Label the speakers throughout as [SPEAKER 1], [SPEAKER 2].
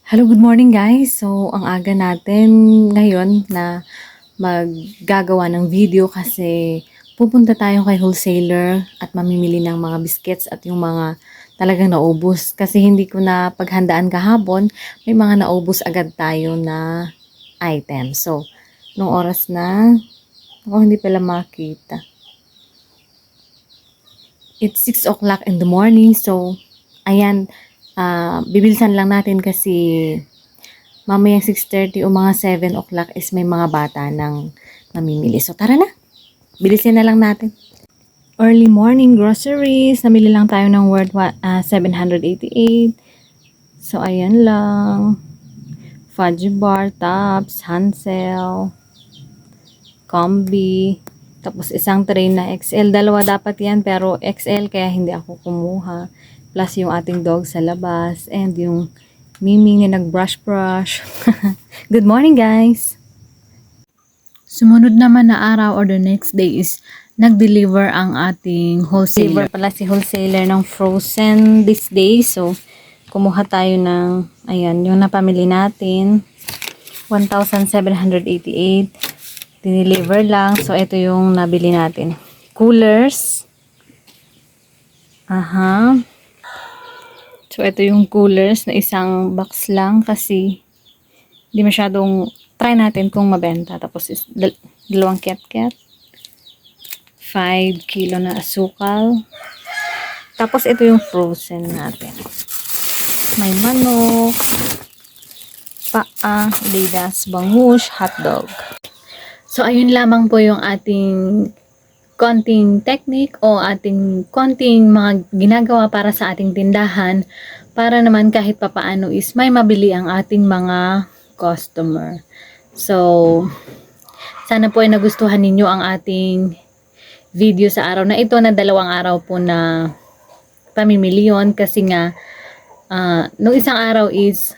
[SPEAKER 1] Hello, good morning guys. So, ang aga natin ngayon na maggagawa ng video kasi pupunta tayo kay wholesaler at mamimili ng mga biscuits at yung mga talagang naubos. Kasi hindi ko na paghandaan kahapon, may mga naubos agad tayo na item. So, nung oras na, ako hindi pala makita. It's 6 o'clock in the morning. So, ayan, bibilisan lang natin kasi mamayang 6:30 o mga 7 o'clock is may mga bata nang mamimili. So tara na, bilisin na lang natin. Early morning groceries, namili lang tayo ng worth 788. So ayan lang. Fudge bar, tops, Hansel, combi, tapos isang tray na XL. Dalawa dapat yan pero XL kaya hindi ako kumuha. Plus yung ating dog sa labas and yung Miming na nag-brush. Good morning, guys! Sumunod naman na araw or the next day is nag-deliver ang ating wholesaler. Deliver pala si wholesaler ng frozen this day. So, kumuha tayo ng, ayan, yung napamili natin. 1,788. Dineliver lang. So, ito yung nabili natin. Coolers. Aha. So, ito yung coolers na isang box lang kasi hindi masyadong try natin kung mabenta. Tapos, dalawang ket-ket. 5 kilo na asukal. Tapos, ito yung frozen natin. May manok, paa, lidas, bangus, hotdog. So, ayun lamang po yung ating konting technique o ating konting mga ginagawa para sa ating tindahan para naman kahit papaano is may mabili ang ating mga customer. So, sana po ay nagustuhan ninyo ang ating video sa araw na ito na 2 araw po na pamimili yun kasi nga nung isang araw is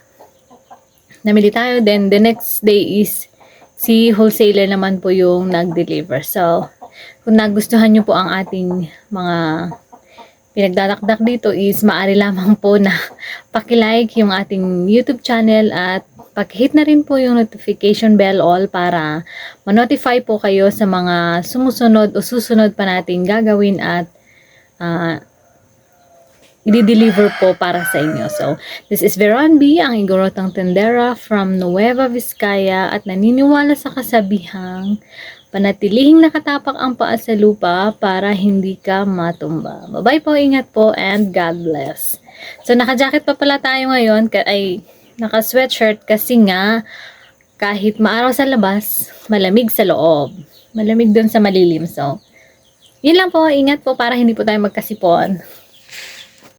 [SPEAKER 1] namili tayo, then the next day is si wholesaler naman po yung nag-deliver. So, kung nagustuhan nyo po ang ating mga pinagdadakdak dito is maaari lamang po na paki-like yung ating YouTube channel at paki-hit na rin po yung notification bell all para ma-notify po kayo sa mga sumusunod o susunod pa nating gagawin at i-deliver po para sa inyo. So, this is Veron B, ang igorotang tendera from Nueva Vizcaya at naniniwala sa kasabihang panatilihing nakatapak ang paa sa lupa para hindi ka matumba. Bye-bye po, ingat po, and God bless. So, naka-jacket pa pala tayo ngayon, ay naka-sweatshirt kasi nga kahit maaraw sa labas, malamig sa loob. Malamig dun sa malilim. So, yun lang po, ingat po para hindi po tayo magkasipon.